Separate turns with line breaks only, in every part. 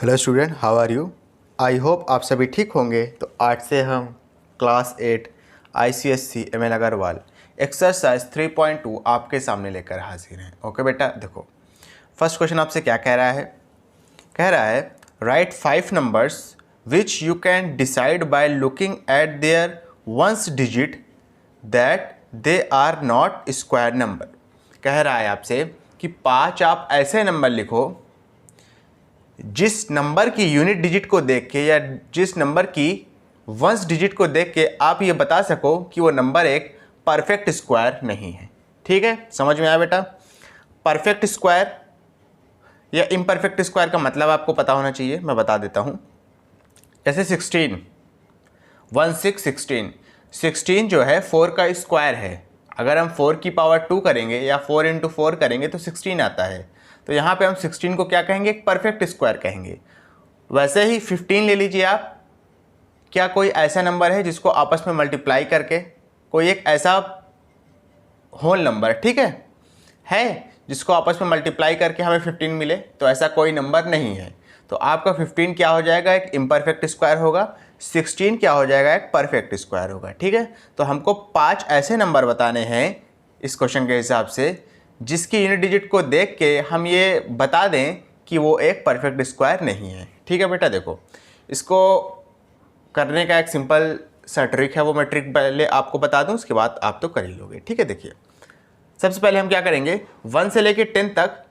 Hello student, how are you. I hope आप सभी ठीक होंगे। तो आज से हम class 8 ICSC MN Agarwal exercise 3.2 आपके सामने लेकर हाजिर हैं। ओके बेटा, देखो फर्स्ट क्वेश्चन आपसे क्या कह रहा है। कह रहा है right 5 numbers which you can decide by looking at their ones digit that they are not square number. कह रहा है आपसे कि 5 आप ऐसे नंबर लिखो जिस नंबर की यूनिट डिजिट को देख के या जिस नंबर की वंस डिजिट को देख के आप ये बता सको कि वो नंबर एक परफेक्ट स्क्वायर नहीं है। ठीक है, समझ में आया बेटा। परफेक्ट स्क्वायर या इम्परफेक्ट स्क्वायर का मतलब आपको पता होना चाहिए, मैं बता देता हूँ। जैसे 16 जो है 4 का स्क्वायर है। अगर हम 4 की पावर 2 करेंगे या 4 इंटू 4 करेंगे तो 16 आता है। तो यहाँ पे हम 16 को क्या कहेंगे, एक परफेक्ट स्क्वायर कहेंगे। वैसे ही 15 ले लीजिए आप। क्या कोई ऐसा नंबर है जिसको आपस में मल्टीप्लाई करके कोई एक ऐसा होल नंबर, ठीक है जिसको आपस में मल्टीप्लाई करके हमें 15 मिले? तो ऐसा कोई नंबर नहीं है। तो आपका 15 क्या हो जाएगा, एक इम्परफेक्ट स्क्वायर होगा। 16 क्या हो जाएगा, एक परफेक्ट स्क्वायर होगा। ठीक है, तो हमको 5 ऐसे नंबर बताने हैं इस क्वेश्चन के हिसाब से जिसकी यूनिट डिजिट को देख के हम ये बता दें कि वो एक परफेक्ट स्क्वायर नहीं है। ठीक है बेटा, देखो इसको करने का एक सिंपल सा ट्रिक है, वो मैं ट्रिक पहले आपको बता दूं, उसके बाद आप तो कर ही लोगे। ठीक है, देखिए सबसे पहले हम क्या करेंगे, 1 से लेके 10 तक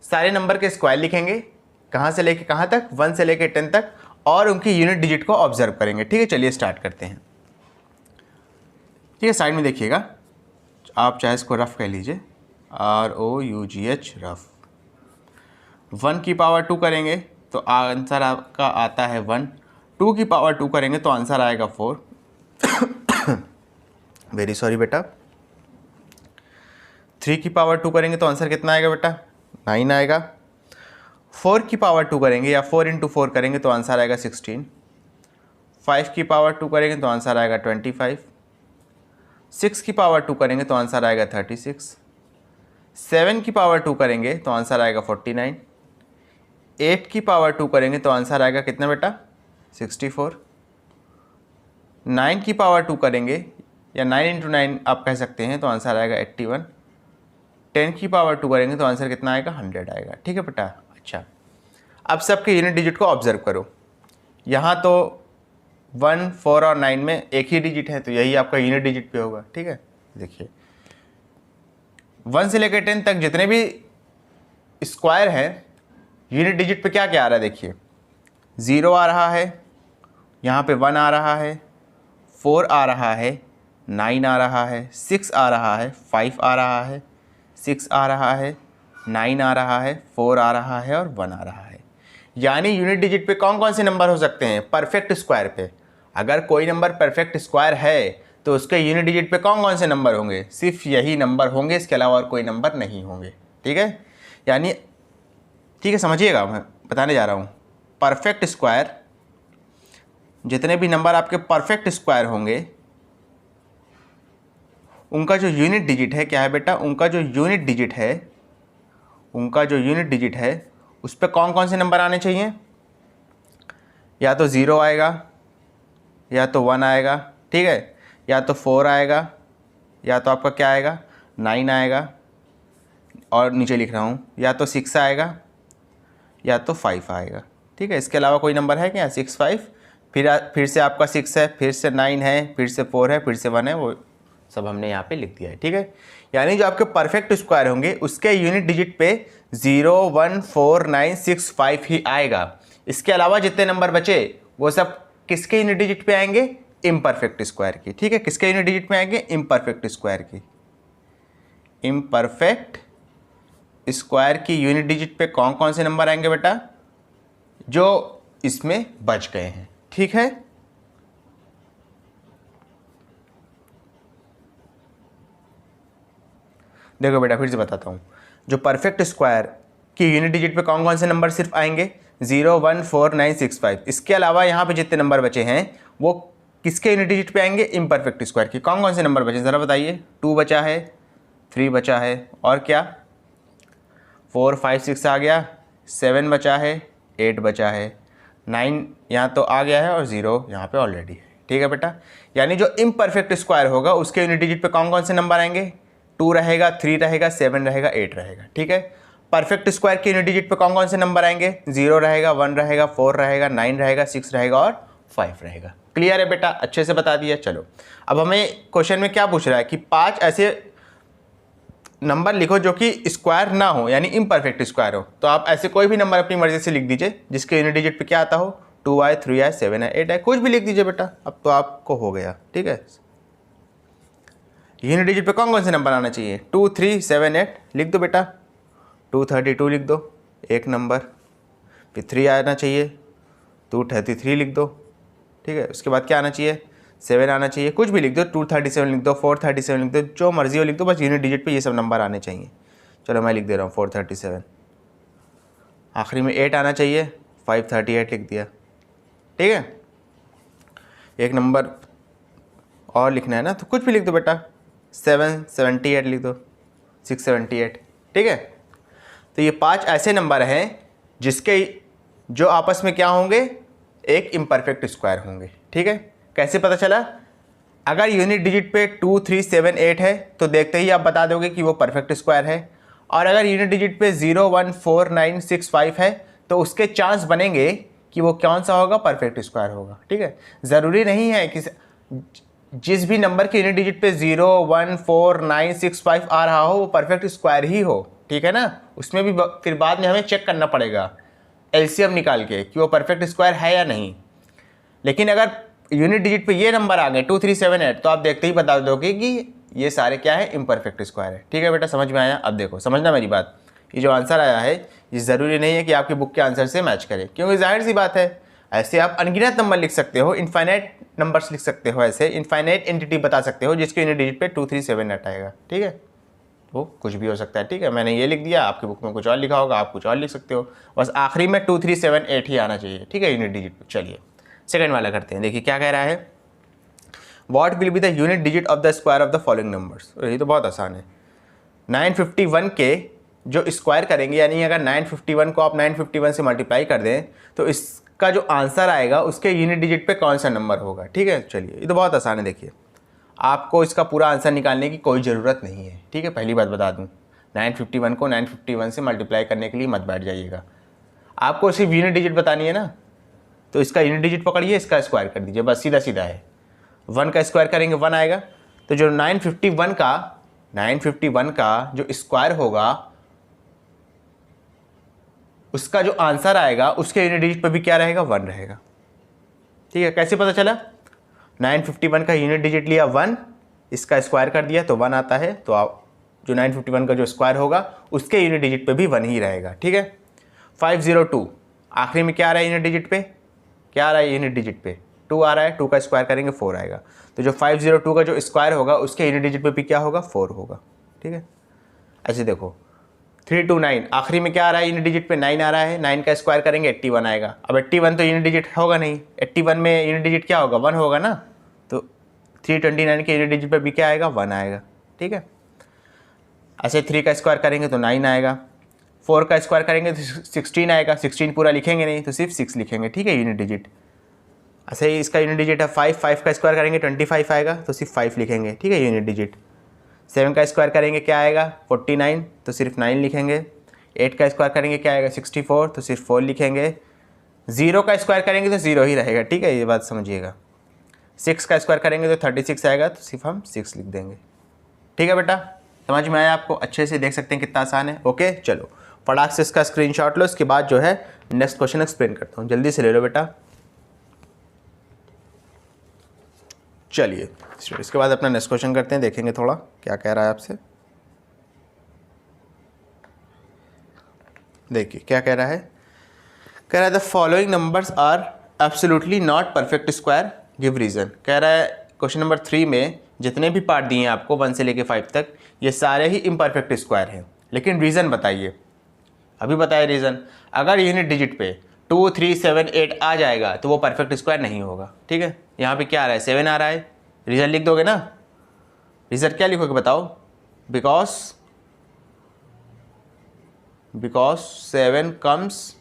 सारे नंबर के स्क्वायर लिखेंगे। कहाँ से लेके कहाँ तक, 1 से लेके 10 तक, और उनकी यूनिट डिजिट को ऑब्जर्व करेंगे। ठीक है, चलिए स्टार्ट करते हैं। ठीक है, साइड में देखिएगा, आप चाहे इसको रफ कह लीजिए, ROUGH रफ। 1 की पावर 2 करेंगे तो आंसर आपका आता है 1। 2 की पावर 2 करेंगे तो आंसर आएगा 4। वेरी सॉरी बेटा। 3 की पावर 2 करेंगे तो आंसर कितना आएगा बेटा, 9 आएगा। 4 की पावर 2 करेंगे या 4 इंटू 4 करेंगे तो आंसर आएगा 16। 5 की पावर 2 करेंगे तो आंसर आएगा 25। 6 की पावर 2 करेंगे तो आंसर आएगा 36। 7 की पावर 2 करेंगे तो आंसर आएगा 49। 8 की पावर 2 करेंगे तो आंसर आएगा कितना बेटा, 64। 9 की पावर 2 करेंगे या 9 इंटू 9 आप कह सकते हैं तो आंसर आएगा 81। 10 की पावर 2 करेंगे तो आंसर कितना आएगा, 100 आएगा। ठीक है बेटा, अच्छा अब सबके यूनिट डिजिट को ऑब्जर्व करो। यहाँ तो 1, 4 और 9 में एक ही डिजिट है, तो यही आपका यूनिट डिजिट पे होगा। ठीक है, देखिए 1 से लेकर 10 तक जितने भी स्क्वायर है यूनिट डिजिट पे क्या क्या आ रहा है, देखिए 0 आ रहा है, यहाँ पे 1 आ रहा है, 4 आ रहा है, 9 आ रहा है, 6 आ रहा है, 5 आ रहा है, 6 आ रहा है, 9 आ रहा है, 4 आ रहा है और 1 आ रहा है। यानी यूनिट डिजिट पे कौन कौन से नंबर हो सकते हैं, परफेक्ट स्क्वायर पे। अगर कोई नंबर परफेक्ट स्क्वायर है तो उसके यूनिट डिजिट पे कौन कौन से नंबर होंगे, सिर्फ यही नंबर होंगे, इसके अलावा और कोई नंबर नहीं होंगे। ठीक है, यानी ठीक है, समझिएगा मैं बताने जा रहा हूँ। परफेक्ट स्क्वायर, जितने भी नंबर आपके परफेक्ट स्क्वायर होंगे उनका जो यूनिट डिजिट है क्या है बेटा, उनका जो यूनिट डिजिट है उस पर कौन कौन से नंबर आने चाहिए, या तो 0 आएगा, या तो 1 आएगा, ठीक है, या तो 4 आएगा, या तो आपका क्या आएगा 9 आएगा, और नीचे लिख रहा हूँ या तो 6 आएगा या तो 5 आएगा। ठीक है, इसके अलावा कोई नंबर है क्या, 6, 5, फिर से आपका 6 है, फिर से 9 है, फिर से 4 है, फिर से 1 है, वो सब हमने यहाँ पे लिख दिया है। ठीक है, यानी जो आपके परफेक्ट स्क्वायर होंगे उसके यूनिट डिजिट पे 0, 1, 4, 9, 6, 5 ही आएगा। इसके अलावा जितने नंबर बचे वो सब किसके यूनिट डिजिट पे आएंगे, इम्परफेक्ट स्क्वायर की। ठीक है, किसके यूनिट डिजिट में आएंगे, इम्परफेक्ट स्क्वायर की। इम्परफेक्ट स्क्वायर की यूनिट डिजिट पे कौन कौन से नंबर आएंगे बेटा, जो इसमें बच गए हैं। ठीक है, देखो बेटा फिर से बताता हूँ, जो परफेक्ट स्क्वायर की यूनिट डिजिट पे कौन कौन से नंबर सिर्फ आएंगे, 0, 1, 4, 9, 6, 5। इसके अलावा यहाँ पे जितने नंबर बचे हैं वो किसके यूनिट डिजिट पे आएंगे, इम्परफेक्ट स्क्वायर की। कौन कौन से नंबर बचे ज़रा बताइए, 2 बचा है, 3 बचा है, और क्या 4, 5, 6 आ गया, 7 बचा है, 8 बचा है, 9 यहाँ तो आ गया है और 0 यहाँ पे ऑलरेडी है। ठीक है बेटा, यानी जो इम्परफेक्ट स्क्वायर होगा उसके यूनिट डिजिट पे कौन कौन से नंबर आएंगे, 2 रहेगा, 3 रहेगा, 7 रहेगा, 8 रहेगा। ठीक है, परफेक्ट स्क्वायर के यूनिट डिजिट पे कौन कौन से नंबर आएंगे, 0 रहेगा, 1 रहेगा, 4 रहेगा, 9 रहेगा, 6 रहेगा और 5 रहेगा। क्लियर है बेटा, अच्छे से बता दिया। चलो अब हमें क्वेश्चन में क्या पूछ रहा है कि 5 ऐसे नंबर लिखो जो कि स्क्वायर ना हो, यानी इम्परफेक्ट स्क्वायर हो। तो आप ऐसे कोई भी नंबर अपनी मर्जी से लिख दीजिए जिसके यूनिट डिजिट पे क्या आता हो, 2 आए, 3 आए, 7 आए, 8 आए, कुछ भी लिख दीजिए बेटा, अब तो आपको हो गया। ठीक है, यूनिट डिजिट पे कौन कौन से नंबर आना चाहिए, 2, 3, 7, 8 लिख दो बेटा, 232 लिख दो एक नंबर, फिर 3 आना चाहिए, 233 लिख दो। ठीक है, उसके बाद क्या आना चाहिए, 7 आना चाहिए, कुछ भी लिख दो, 237 लिख दो, 437 लिख दो, जो मर्जी हो लिख दो, बस यूनिट डिजिट पे ये सब नंबर आने चाहिए। चलो मैं लिख दे रहा हूँ 437, आखिरी में 8 आना चाहिए, 538 लिख दिया। ठीक है, एक नंबर और लिखना है ना, तो कुछ भी लिख दो बेटा, 778 लिख दो, 678। ठीक है, तो ये 5 ऐसे नंबर हैं जिसके जो आपस में क्या होंगे, एक इम्परफेक्ट स्क्वायर होंगे। ठीक है, कैसे पता चला, अगर यूनिट डिजिट पे 2, 3, 7, 8 है तो देखते ही आप बता दोगे कि वो परफेक्ट स्क्वायर है, और अगर यूनिट डिजिट पे 0, 1, 4, 9, 6, 5 है तो उसके चांस बनेंगे कि वो कौन सा होगा, परफेक्ट स्क्वायर होगा। ठीक है, ज़रूरी नहीं है कि जिस भी नंबर के यूनिट डिजिट पे 0, 1, 4, 9, 6, 5 आ रहा हो वो परफेक्ट स्क्वायर ही हो। ठीक है ना, उसमें भी फिर बाद में हमें चेक करना पड़ेगा एलसीएम निकाल के कि वो परफेक्ट स्क्वायर है या नहीं। लेकिन अगर यूनिट डिजिट पे ये नंबर आ गए 2, 3, 7, 8 तो आप देखते ही बता दोगे कि ये सारे क्या है, इम्परफेक्ट स्क्वायर है। ठीक है बेटा, समझ में आया। अब देखो, समझना मेरी बात, ये जो आंसर आया है ये ज़रूरी नहीं है कि आपकी बुक के आंसर से मैच करे, क्योंकि जाहिर सी बात है ऐसे आप अनगिनत नंबर लिख सकते हो, इनफाइनाइट नंबर्स लिख सकते हो, ऐसे इनफाइनाइट एंटिटी बता सकते हो जिसके यूनिट डिजिट पे 2, 3, 7, 8 आएगा। ठीक है, वो कुछ भी हो सकता है। ठीक है, मैंने ये लिख दिया, आपकी बुक में कुछ और लिखा होगा, आप कुछ और लिख सकते हो, बस आखिरी में 2, 3, 7, 8 ही आना चाहिए। ठीक है, यूनिट डिजिट पे। चलिए सेकंड वाला करते हैं, देखिए क्या कह रहा है, what will be the unit digit of the square of the following numbers. ये तो बहुत आसान है, 951 के जो स्क्वायर करेंगे, यानी अगर 951 को आप 951 से मल्टीप्लाई कर दें तो इसका जो आंसर आएगा उसके यूनिट डिजिट पे कौन सा नंबर होगा। ठीक है, चलिए ये तो बहुत आसान है। देखिए, आपको इसका पूरा आंसर निकालने की कोई ज़रूरत नहीं है। ठीक है, पहली बात बता दूं, 951 को 951 से मल्टीप्लाई करने के लिए मत बैठ जाइएगा, आपको सिर्फ यूनिट डिजिट बतानी है ना, तो इसका यूनिट डिजिट पकड़िए, इसका स्क्वायर कर दीजिए, बस सीधा सीधा है। 1 का स्क्वायर करेंगे 1 आएगा, तो जो 951 का जो स्क्वायर होगा उसका जो आंसर आएगा उसके यूनिट डिजिट पर भी क्या रहेगा, 1 रहेगा। ठीक है, कैसे पता चला, 951 का यूनिट डिजिट लिया 1, इसका स्क्वायर कर दिया तो 1 आता है, तो आप जो 951 का जो स्क्वायर होगा उसके यूनिट डिजिट पे भी 1 ही रहेगा। ठीक है, 502 आखिरी में क्या आ रहा है यूनिट डिजिट पे, क्या आ रहा है यूनिट डिजिट पे, 2 आ रहा है, 2 का स्क्वायर करेंगे 4 आएगा, तो जो 502 का जो स्क्वायर होगा उसके यूनिट डिजिट पे भी क्या होगा, 4 होगा। ठीक है, ऐसे देखो 329 आखिरी में क्या आ रहा है यूनिट डिजिट पे, 9 आ रहा है, 9 का स्क्वायर करेंगे 81 आएगा। अब 81 तो यूनिट डिजिट होगा नहीं, 81 में यूनिट डिजिट क्या होगा, 1 होगा ना, तो 329 के यूनिट डिजिट पे भी क्या आएगा, 1 आएगा। ठीक है, ऐसे 3 का स्क्वायर करेंगे तो 9 आएगा, 4 का स्क्वायर करेंगे तो 16 आएगा, 16 पूरा लिखेंगे नहीं तो सिर्फ 6 लिखेंगे। ठीक है, यूनिट डिजिट। ऐसे ही इसका यूनिट डिजिट है 5 का स्क्वायर करेंगे 25 आएगा तो सिर्फ 5 लिखेंगे। ठीक है, यूनिट डिजिट। 7 का स्क्वायर करेंगे क्या आएगा, 49 तो सिर्फ 9 लिखेंगे। 8 का स्क्वायर करेंगे क्या आएगा, 64 तो सिर्फ 4 लिखेंगे। 0 का स्क्वायर करेंगे तो 0 ही रहेगा। ठीक है, ये बात समझिएगा। 6 का स्क्वायर करेंगे तो 36 आएगा तो सिर्फ हम 6 लिख देंगे। ठीक है बेटा, समझ में आया आपको, अच्छे से देख सकते हैं कितना आसान है। ओके, चलो फटाक से इसका स्क्रीनशॉट लो, इसके बाद जो है नेक्स्ट क्वेश्चन एक्सप्लेन करता हूँ, जल्दी से ले लो बेटा। चलिए इसके बाद अपना नेक्स्ट क्वेश्चन करते हैं, देखेंगे थोड़ा क्या कह रहा है आपसे। देखिए क्या कह रहा है, कह रहा है the following numbers are absolutely not perfect square, give reason. कह रहा है क्वेश्चन नंबर 3 में जितने भी पार्ट दिए हैं आपको 1 से लेके 5 तक, ये सारे ही इम्परफेक्ट स्क्वायर हैं, लेकिन रीज़न बताइए। अभी बताए रीज़न, अगर यूनिट डिजिट पे 2, 3, 7, 8 आ जाएगा तो वो परफेक्ट स्क्वायर नहीं होगा। ठीक है, यहाँ पे क्या आ रहा है, 7 आ रहा है, रीज़न लिख दोगे ना, रीज़न क्या लिखोगे बताओ, because 7 comes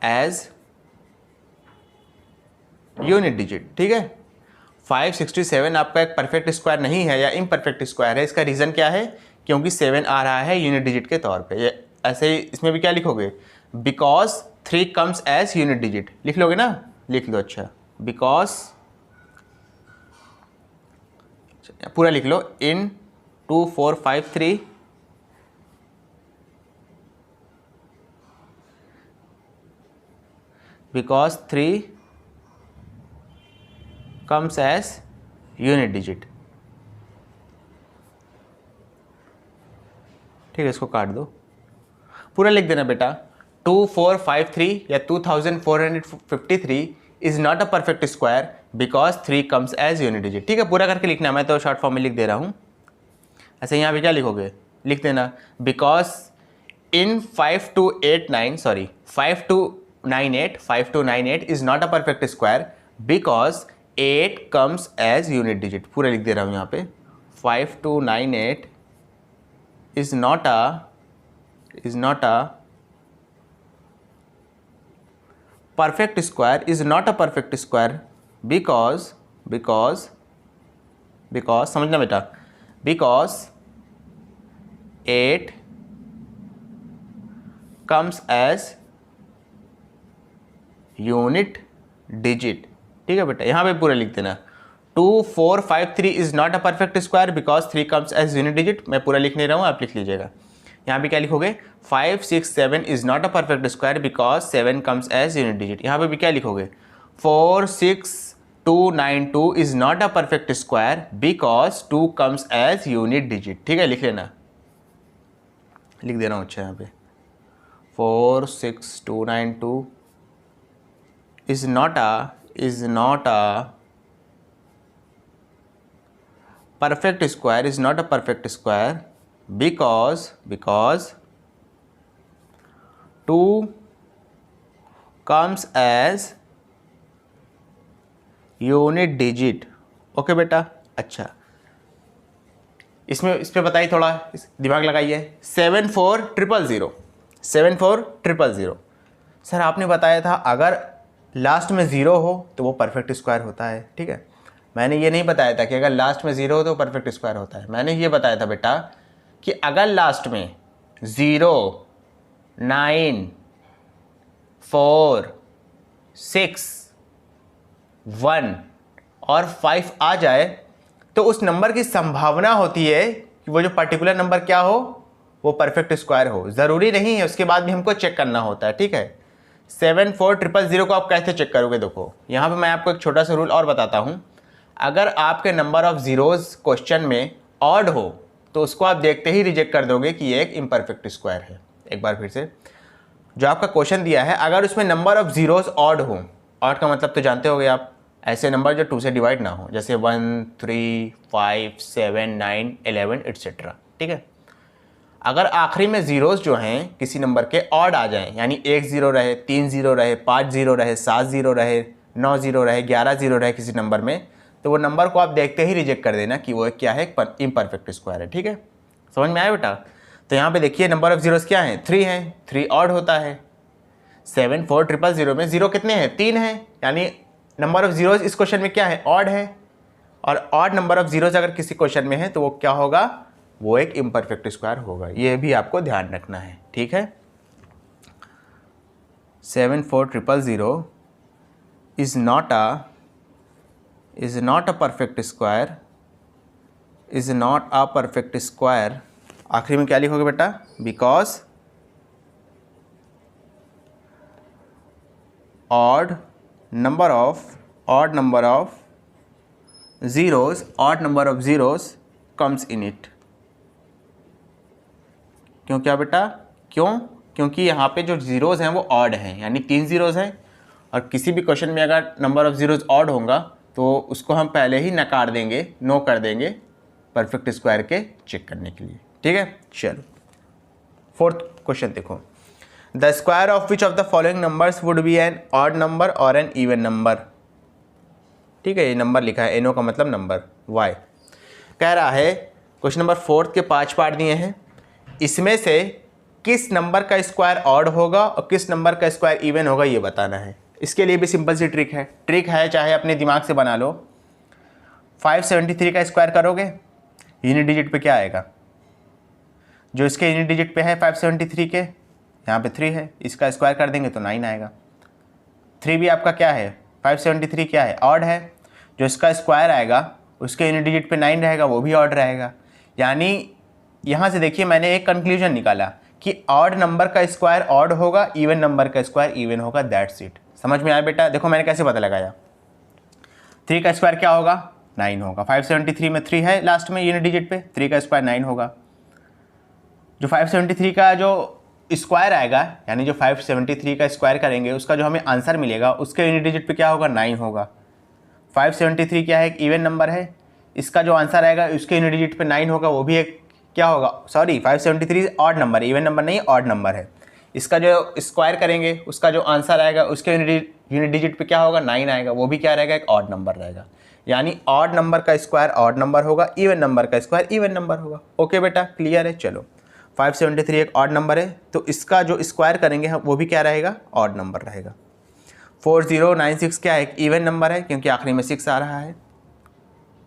as unit digit. ठीक है, 567 आपका एक परफेक्ट स्क्वायर नहीं है या इम्परफेक्ट स्क्वायर है। इसका रीज़न क्या है? क्योंकि 7 आ रहा है यूनिट डिजिट के तौर पे। ये ऐसे ही इसमें भी क्या लिखोगे? Because 3 comes as unit digit लिख लोगे ना, लिख लो। अच्छा, बिकॉज पूरा लिख लो, in 2453 because 3 comes as unit digit. ठीक है, इसको काट दो, पूरा लिख देना बेटा। 2453 या 2453 is not a perfect square because 3 comes as unit digit. ठीक है, पूरा करके लिखना, मैं तो शॉर्ट फॉर्म में लिख दे रहा हूँ। ऐसे यहाँ पे क्या लिखोगे? लिख देना because in 5298 is not a perfect square because 8 comes as unit digit. पूरा लिख दे रहा हूँ यहाँ पे। 5298 is not a perfect square, is not a perfect square because समझना बेटा, because 8 comes as unit digit. ठीक है बेटा, यहाँ पे पूरा लिख देना। 2453 is not a perfect square because 3 comes as unit digit. मैं पूरा लिख नहीं रहा हूँ, आप लिख लीजिएगा। यहाँ पे क्या लिखोगे? 567 is not a perfect square because 7 comes as unit digit. यहाँ पे भी क्या लिखोगे? 46292 is not a perfect square because 2 comes as unit digit. ठीक है, लिख लेना, लिख दे रहा हूँ। अच्छा, यहाँ पे 46292 is not a perfect square, is not a perfect square because 2 comes as unit digit. Okay बेटा। अच्छा, इसमें इस पे बताइए, थोड़ा दिमाग लगाइए। 74000 सर आपने बताया था अगर लास्ट में ज़ीरो हो तो वो परफेक्ट स्क्वायर होता है। ठीक है, मैंने ये नहीं बताया था कि अगर लास्ट में ज़ीरो हो तो परफेक्ट स्क्वायर होता है। मैंने ये बताया था बेटा कि अगर लास्ट में 0, 9, 4, 6, 1 और 5 आ जाए तो उस नंबर की संभावना होती है कि वो जो पर्टिकुलर नंबर क्या हो, वो परफेक्ट स्क्वायर हो। ज़रूरी नहीं है, उसके बाद भी हमको चेक करना होता है। ठीक है, 74000 को आप कैसे चेक करोगे? देखो, यहाँ पे मैं आपको एक छोटा सा रूल और बताता हूँ। अगर आपके नंबर ऑफ ज़ीरोज़ क्वेश्चन में ऑड हो तो उसको आप देखते ही रिजेक्ट कर दोगे कि ये एक इम्परफेक्ट स्क्वायर है। एक बार फिर से, जो आपका क्वेश्चन दिया है, अगर उसमें नंबर ऑफ ज़ीरोज़ ऑड हो, ऑड का मतलब तो जानते होगे आप, ऐसे नंबर जो 2 से डिवाइड ना हो, जैसे 1, 3, 5, 7, 9, 11 एट्सेट्रा। ठीक है, अगर आखिरी में ज़ीरोज़ जो हैं किसी नंबर के ऑड आ जाएं, यानी 1 ज़ीरो रहे, 3 ज़ीरो रहे, 5 ज़ीरो रहे, 7 ज़ीरो रहे, 9 ज़ीरो रहे, 11 ज़ीरो रहे किसी नंबर में, तो वो नंबर को आप देखते ही रिजेक्ट कर देना कि वो क्या है, इम्परफेक्ट स्क्वायर है। ठीक है, समझ में आया बेटा? तो यहाँ पे देखिए नंबर ऑफ ज़ीरोज़ क्या हैं? 3 हैं, 3 ऑड होता है। 74000 में ज़ीरो कितने हैं? 3 हैं, यानी नंबर ऑफ ज़ीरोज़ इस क्वेश्चन में क्या है? ऑड है। और ऑड नंबर ऑफ ज़ीरोज़ अगर किसी क्वेश्चन में है तो वो क्या होगा? वो एक इम्परफेक्ट स्क्वायर होगा। ये भी आपको ध्यान रखना है। ठीक है, 74000 is not a perfect square, is not a perfect square. आखिरी में क्या लिखोगे बेटा? Because odd number of zeros comes in it. क्यों? क्या बेटा? क्योंकि यहाँ पे जो ज़ीरोज़ हैं वो ऑड हैं, यानी 3 ज़ीरोज़ हैं, और किसी भी क्वेश्चन में अगर नंबर ऑफ़ ज़ीरोज़ ऑड होगा तो उसको हम पहले ही नकार देंगे, नो कर देंगे परफेक्ट स्क्वायर के चेक करने के लिए। ठीक है, चलो 4th क्वेश्चन देखो। The square of which of the following numbers would be an odd number और एन इवन नंबर। ठीक है, ये नंबर लिखा है, एनो का मतलब नंबर, वाई। कह रहा है क्वेश्चन नंबर 4 के 5 पार्ट दिए हैं, इसमें से किस नंबर का स्क्वायर ऑड होगा और किस नंबर का स्क्वायर इवन होगा ये बताना है। इसके लिए भी सिंपल सी ट्रिक है चाहे अपने दिमाग से बना लो। 573 का स्क्वायर करोगे, यूनिट डिजिट पे क्या आएगा, जो इसके यूनिट डिजिट पे है 573 के, यहाँ पे 3 है, इसका स्क्वायर कर देंगे तो 9 आएगा। 3 भी आपका क्या है, 573 क्या है, ऑड है, जो इसका स्क्वायर आएगा उसके यूनिट डिजिट पे 9 रहेगा, वो भी ऑड रहेगा। यानी यहाँ से देखिए मैंने एक कंक्लूजन निकाला कि ऑड नंबर का स्क्वायर ऑड होगा, इवन नंबर का स्क्वायर इवन होगा, दैट्स इट। समझ में आया बेटा? देखो मैंने कैसे पता लगाया। 3 का स्क्वायर क्या होगा, 9 होगा। 573 में 3 है लास्ट में यूनिट डिजिट पे, 3 का स्क्वायर 9 होगा। जो 573 का जो स्क्वायर आएगा, यानी जो 573 का स्क्वायर करेंगे उसका जो हमें आंसर मिलेगा उसके यूनिट डिजिट पे क्या होगा, 9 होगा। 573 क्या है, एक इवन नंबर है, इसका जो आंसर आएगा उसके यूनिट डिजिट पे 9 होगा, वो भी एक क्या होगा, sorry 573 odd number, even number नहीं, ऑड नंबर है। इसका जो स्क्वायर करेंगे उसका जो आंसर आएगा उसके यूनिट डिजिट पे क्या होगा, 9 आएगा, वो भी क्या रहेगा, एक ऑड नंबर रहेगा। यानी ऑड नंबर का स्क्वायर ऑड नंबर होगा, इवन नंबर का स्क्वायर इवन नंबर होगा। ओके बेटा, क्लियर है? चलो 573 एक ऑड नंबर है तो इसका जो स्क्वायर करेंगे हम वो भी क्या रहेगा, ऑड नंबर रहेगा। 4096 क्या है, एक इवन नंबर है क्योंकि आखिरी में 6 आ रहा है।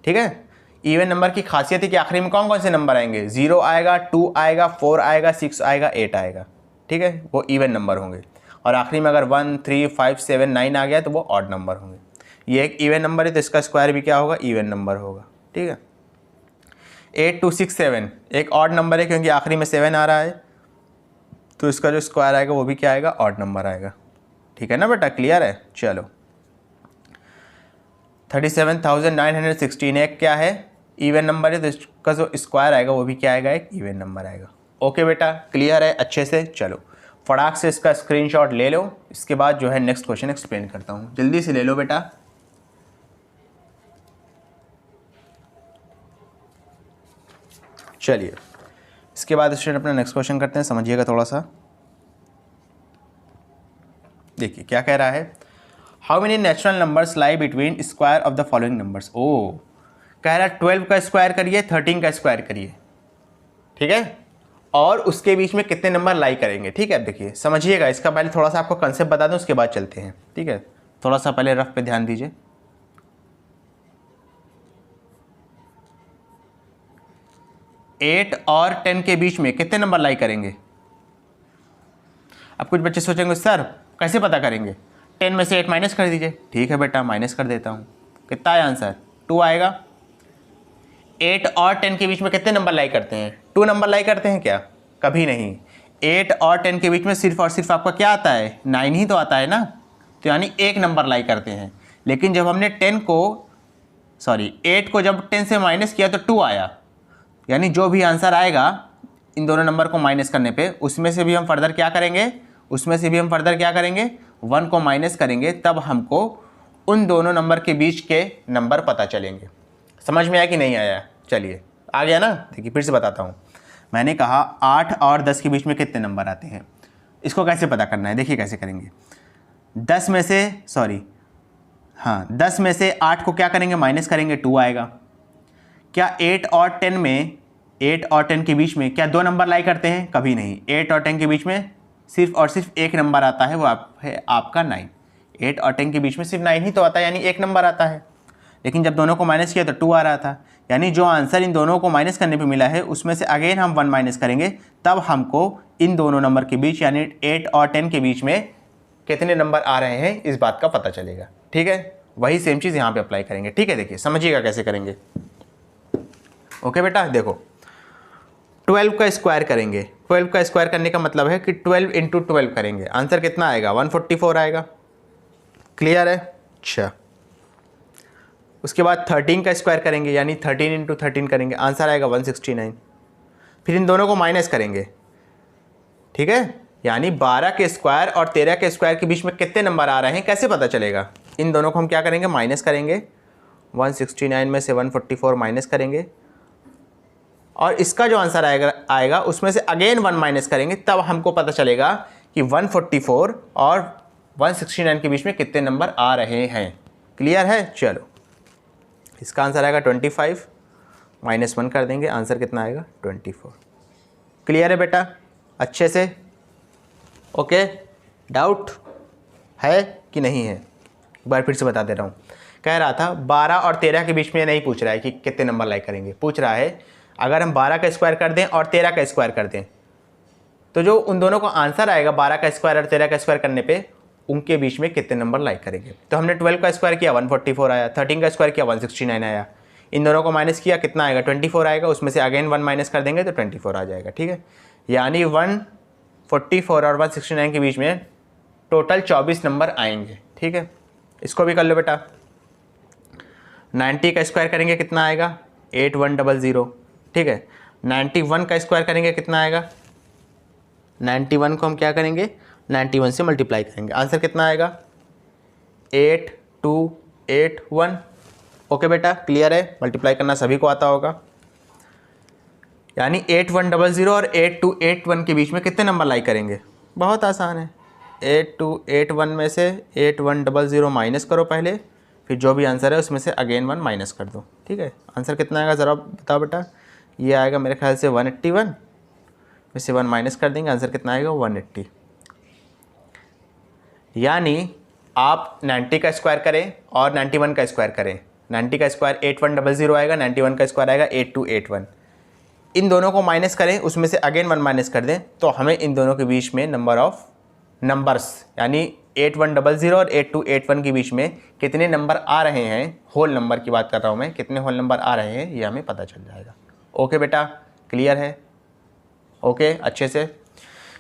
ठीक है, इवन नंबर की खासियत है कि आखिरी में कौन कौन से नंबर आएंगे, 0 आएगा, 2 आएगा, 4 आएगा, 6 आएगा, 8 आएगा। ठीक है, वो इवन नंबर होंगे। और आखिरी में अगर 1, 3, 5, 7, 9 आ गया तो वो ऑड नंबर होंगे। ये एक इवन नंबर है तो इसका स्क्वायर भी क्या होगा, इवन नंबर होगा। ठीक है, 8267 एक ऑड नंबर है क्योंकि आखिरी में 7 आ रहा है तो इसका जो स्क्वायर आएगा वो भी क्या आएगा, ऑड नंबर आएगा। ठीक है ना बेटा, क्लियर है? चलो 37,916 एक क्या है, इवन नंबर है तो इसका जो स्क्वायर आएगा वो भी क्या आएगा, एक इवन नंबर आएगा। ओके बेटा, क्लियर है अच्छे से? चलो फटाक से इसका स्क्रीनशॉट ले लो, इसके बाद जो है नेक्स्ट क्वेश्चन एक्सप्लेन करता हूँ, जल्दी से ले लो बेटा। चलिए इसके बाद स्टूडेंट अपना नेक्स्ट क्वेश्चन करते हैं, समझिएगा थोड़ा सा। देखिए क्या कह रहा है, how many natural numbers lie between square of the following numbers. ओ कह रहा है 12 का स्क्वायर करिए, 13 का स्क्वायर करिए, ठीक है, और उसके बीच में कितने नंबर लाई करेंगे। ठीक है, अब देखिए समझिएगा, इसका पहले थोड़ा सा आपको कंसेप्ट बता दूं उसके बाद चलते हैं। ठीक है, थोड़ा सा पहले रफ पे ध्यान दीजिए। 8 और 10 के बीच में कितने नंबर लाई करेंगे। अब कुछ बच्चे सोचेंगे सर कैसे पता करेंगे, 10 में से 8 माइनस कर दीजिए। ठीक है बेटा, माइनस कर देता हूँ, कितना आया आंसर, 2 आएगा। 8 और 10 के बीच में कितने नंबर लाई करते हैं, 2 नंबर लाई करते हैं क्या, कभी नहीं। 8 और 10 के बीच में सिर्फ और सिर्फ आपका क्या आता है, 9 ही तो आता है ना, तो यानी 1 नंबर लाई करते हैं। लेकिन जब हमने 8 को जब 10 से माइनस किया तो 2 आया, यानी जो भी आंसर आएगा इन दोनों नंबर को माइनस करने पे उसमें से भी हम फर्दर क्या करेंगे, 1 को माइनस करेंगे, तब हमको उन दोनों नंबर के बीच के नंबर पता चलेंगे। समझ में आया कि नहीं आया? चलिए आ गया ना। देखिए फिर से बताता हूँ, मैंने कहा 8 और 10 के बीच में कितने नंबर आते हैं, इसको कैसे पता करना है। देखिए कैसे करेंगे, 10 में से 8 को क्या करेंगे, माइनस करेंगे, 2 आएगा। क्या 8 और 10 के बीच में क्या 2 नंबर लाई करते हैं, कभी नहीं। 8 और 10 के बीच में सिर्फ और सिर्फ एक नंबर आता है, वो है आपका 9। 8 और 10 के बीच में सिर्फ 9 ही तो आता है, यानी एक नंबर आता है। लेकिन जब दोनों को माइनस किया तो 2 आ रहा था, यानी जो आंसर इन दोनों को माइनस करने पे मिला है उसमें से अगेन हम 1 माइनस करेंगे, तब हमको इन दोनों नंबर के बीच यानी 8 और 10 के बीच में कितने नंबर आ रहे हैं इस बात का पता चलेगा। ठीक है, वही सेम चीज़ यहाँ पे अप्लाई करेंगे। ठीक है, देखिए समझिएगा कैसे करेंगे। ओके बेटा, देखो 12 का स्क्वायर करेंगे। 12 का स्क्वायर करने का मतलब है कि 12 इंटू 12 करेंगे, आंसर कितना आएगा, 144 आएगा। क्लियर है? अच्छा, उसके बाद 13 का स्क्वायर करेंगे, यानी 13 इंटू 13 करेंगे, आंसर आएगा 169। फिर इन दोनों को माइनस करेंगे, ठीक है, यानी 12 के स्क्वायर और 13 के स्क्वायर के बीच में कितने नंबर आ रहे हैं कैसे पता चलेगा। इन दोनों को हम क्या करेंगे, माइनस करेंगे, 169 में से 144 माइनस करेंगे, और इसका जो आंसर आएगा उसमें से अगेन 1 माइनस करेंगे, तब हमको पता चलेगा कि 144 और 169 के बीच में कितने नंबर आ रहे हैं। क्लियर है? चलो इसका आंसर आएगा 25, -1 कर देंगे, आंसर कितना आएगा 24। क्लियर है बेटा? अच्छे से? ओके, डाउट है कि नहीं है? एक बार फिर से बता दे रहा हूँ। कह रहा था 12 और 13 के बीच में नहीं पूछ रहा है कि कितने नंबर लाइक करेंगे, पूछ रहा है अगर हम 12 का स्क्वायर कर दें और 13 का स्क्वायर कर दें तो जो उन दोनों का आंसर आएगा 12 का स्क्वायर और 13 का स्क्वायर करने पे उनके बीच में कितने नंबर लाइक करेंगे। तो हमने 12 का स्क्वायर किया 144 आया, 13 का स्क्वायर किया 169 आया, इन दोनों को माइनस किया कितना आएगा 24 आएगा, उसमें से अगेन 1 माइनस कर देंगे तो 24 आ जाएगा। ठीक है, यानी 144 और 169 के बीच में टोटल 24 नंबर आएंगे। ठीक है, इसको भी कर लो बेटा। 90 का स्क्वायर करेंगे कितना आएगा 8100। ठीक है, 91 का स्क्वायर करेंगे कितना आएगा, 91 को हम क्या करेंगे 91 से मल्टीप्लाई करेंगे, आंसर कितना आएगा 8281। ओके बेटा, क्लियर है? मल्टीप्लाई करना सभी को आता होगा। यानी 8100 और 8281 के बीच में कितने नंबर लाइक करेंगे? बहुत आसान है, 8281 में से 8100 माइनस करो पहले, फिर जो भी आंसर है उसमें से अगेन 1 माइनस कर दो। ठीक है, आंसर कितना आएगा ज़रा बताओ बेटा। ये आएगा मेरे ख्याल से 181 में से 1 माइनस कर देंगे, आंसर कितना आएगा 180। यानी आप 90 का स्क्वायर करें और 91 का स्क्वायर करें, 90 का स्क्वायर 8100 आएगा, 91 का स्क्वायर आएगा 8281। इन दोनों को माइनस करें, उसमें से अगेन 1 माइनस कर दें तो हमें इन दोनों के बीच में नंबर ऑफ नंबर्स यानी 8100 और 8281 के बीच में कितने नंबर आ रहे हैं, होल नंबर की बात कर रहा हूँ मैं, कितने होल नंबर आ रहे हैं ये हमें पता चल जाएगा। ओके बेटा, क्लियर है? ओके, अच्छे से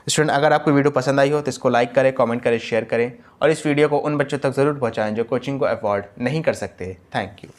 स्टूडेंट, अगर आपको वीडियो पसंद आई हो तो इसको लाइक करें, कमेंट करें, शेयर करें और इस वीडियो को उन बच्चों तक ज़रूर पहुंचाएं जो कोचिंग को अफोर्ड नहीं कर सकते। Thank you.